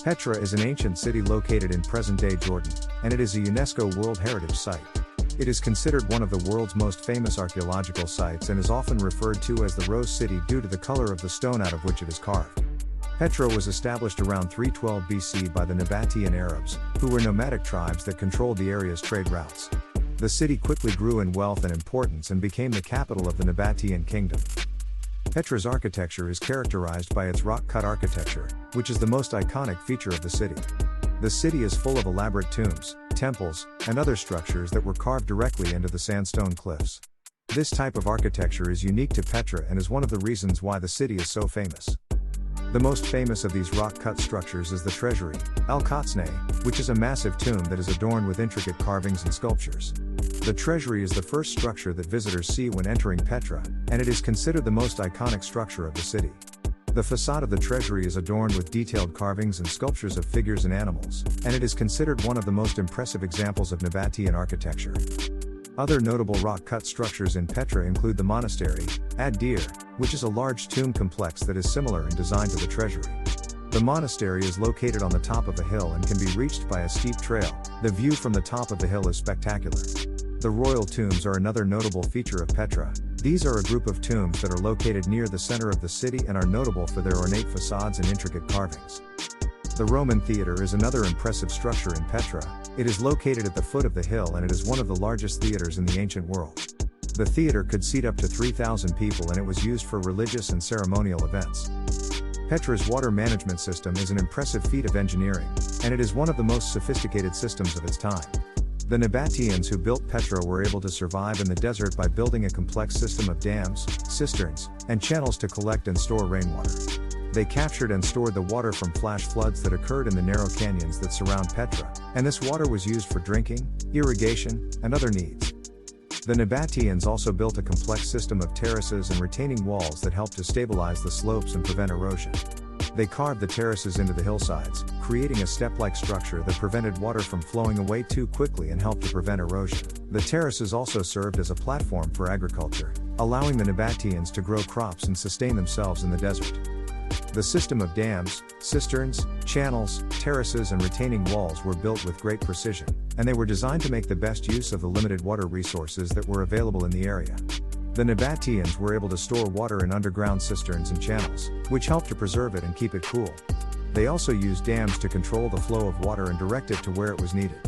Petra is an ancient city located in present-day Jordan, and it is a UNESCO World Heritage Site. It is considered one of the world's most famous archaeological sites and is often referred to as the Rose City due to the color of the stone out of which it is carved. Petra was established around 312 BC by the Nabataean Arabs, who were nomadic tribes that controlled the area's trade routes. The city quickly grew in wealth and importance and became the capital of the Nabataean kingdom. Petra's architecture is characterized by its rock-cut architecture, which is the most iconic feature of the city. The city is full of elaborate tombs, temples, and other structures that were carved directly into the sandstone cliffs. This type of architecture is unique to Petra and is one of the reasons why the city is so famous. The most famous of these rock-cut structures is the treasury, Al-Qatsneh, which is a massive tomb that is adorned with intricate carvings and sculptures. The treasury is the first structure that visitors see when entering Petra, and it is considered the most iconic structure of the city. The facade of the treasury is adorned with detailed carvings and sculptures of figures and animals, and it is considered one of the most impressive examples of Nabataean architecture. Other notable rock-cut structures in Petra include the monastery, Ad-Dir, which is a large tomb complex that is similar in design to the treasury. The monastery is located on the top of a hill and can be reached by a steep trail. The view from the top of the hill is spectacular. The royal tombs are another notable feature of Petra. These are a group of tombs that are located near the center of the city and are notable for their ornate facades and intricate carvings. The Roman Theatre is another impressive structure in Petra. It is located at the foot of the hill and it is one of the largest theaters in the ancient world. The theater could seat up to 3,000 people and it was used for religious and ceremonial events. Petra's water management system is an impressive feat of engineering, and it is one of the most sophisticated systems of its time. The Nabataeans who built Petra were able to survive in the desert by building a complex system of dams, cisterns, and channels to collect and store rainwater. They captured and stored the water from flash floods that occurred in the narrow canyons that surround Petra, and this water was used for drinking, irrigation, and other needs. The Nabataeans also built a complex system of terraces and retaining walls that helped to stabilize the slopes and prevent erosion. They carved the terraces into the hillsides, creating a step-like structure that prevented water from flowing away too quickly and helped to prevent erosion. The terraces also served as a platform for agriculture, allowing the Nabataeans to grow crops and sustain themselves in the desert. The system of dams, cisterns, channels, terraces and retaining walls were built with great precision, and they were designed to make the best use of the limited water resources that were available in the area. The Nabataeans were able to store water in underground cisterns and channels, which helped to preserve it and keep it cool. They also used dams to control the flow of water and direct it to where it was needed.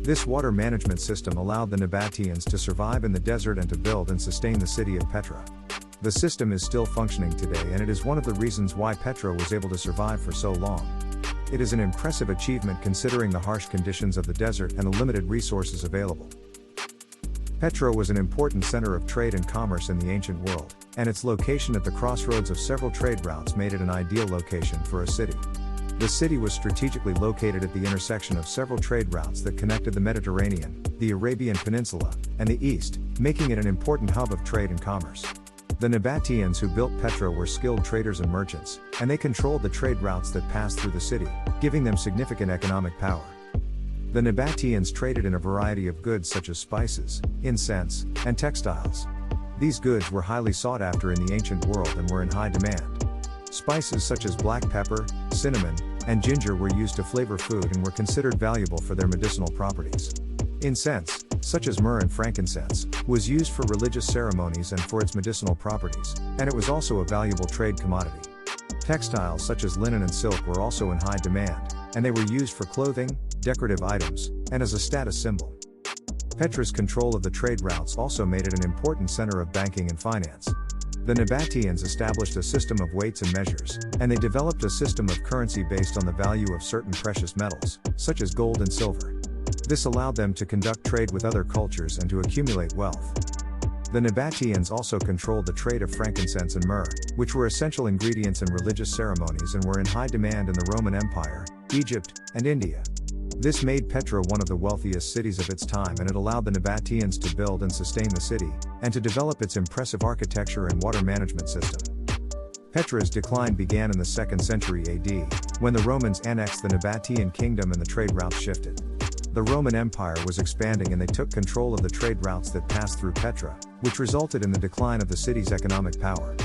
This water management system allowed the Nabataeans to survive in the desert and to build and sustain the city of Petra. The system is still functioning today and it is one of the reasons why Petra was able to survive for so long. It is an impressive achievement considering the harsh conditions of the desert and the limited resources available. Petra was an important center of trade and commerce in the ancient world, and its location at the crossroads of several trade routes made it an ideal location for a city. The city was strategically located at the intersection of several trade routes that connected the Mediterranean, the Arabian Peninsula, and the East, making it an important hub of trade and commerce. The Nabataeans who built Petra were skilled traders and merchants, and they controlled the trade routes that passed through the city, giving them significant economic power. The Nabataeans traded in a variety of goods such as spices, incense, and textiles. These goods were highly sought after in the ancient world and were in high demand. Spices such as black pepper, cinnamon, and ginger were used to flavor food and were considered valuable for their medicinal properties. Incense, such as myrrh and frankincense, was used for religious ceremonies and for its medicinal properties, and it was also a valuable trade commodity. Textiles such as linen and silk were also in high demand, and they were used for clothing, decorative items, and as a status symbol. Petra's control of the trade routes also made it an important center of banking and finance. The Nabataeans established a system of weights and measures, and they developed a system of currency based on the value of certain precious metals, such as gold and silver. This allowed them to conduct trade with other cultures and to accumulate wealth. The Nabataeans also controlled the trade of frankincense and myrrh, which were essential ingredients in religious ceremonies and were in high demand in the Roman Empire, Egypt, and India. This made Petra one of the wealthiest cities of its time, and it allowed the Nabataeans to build and sustain the city, and to develop its impressive architecture and water management system. Petra's decline began in the 2nd century AD, when the Romans annexed the Nabataean kingdom and the trade routes shifted. The Roman Empire was expanding and they took control of the trade routes that passed through Petra, which resulted in the decline of the city's economic power.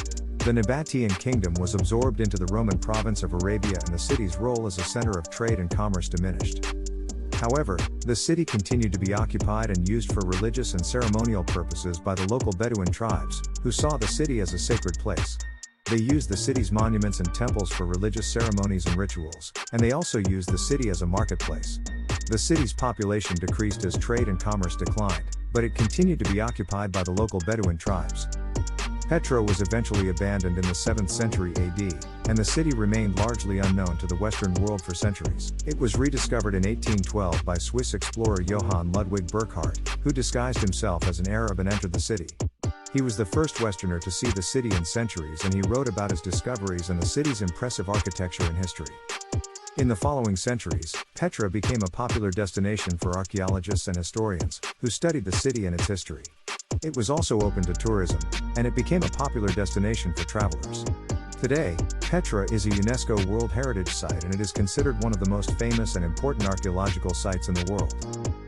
The Nabataean kingdom was absorbed into the Roman province of Arabia, and the city's role as a center of trade and commerce diminished. However, the city continued to be occupied and used for religious and ceremonial purposes by the local Bedouin tribes, who saw the city as a sacred place. They used the city's monuments and temples for religious ceremonies and rituals, and they also used the city as a marketplace. The city's population decreased as trade and commerce declined, but it continued to be occupied by the local Bedouin tribes. Petra was eventually abandoned in the 7th century AD, and the city remained largely unknown to the Western world for centuries. It was rediscovered in 1812 by Swiss explorer Johann Ludwig Burckhardt, who disguised himself as an Arab and entered the city. He was the first Westerner to see the city in centuries, and he wrote about his discoveries and the city's impressive architecture and history. In the following centuries, Petra became a popular destination for archaeologists and historians, who studied the city and its history. It was also open to tourism, and it became a popular destination for travelers. Today, Petra is a UNESCO World Heritage Site, and it is considered one of the most famous and important archaeological sites in the world.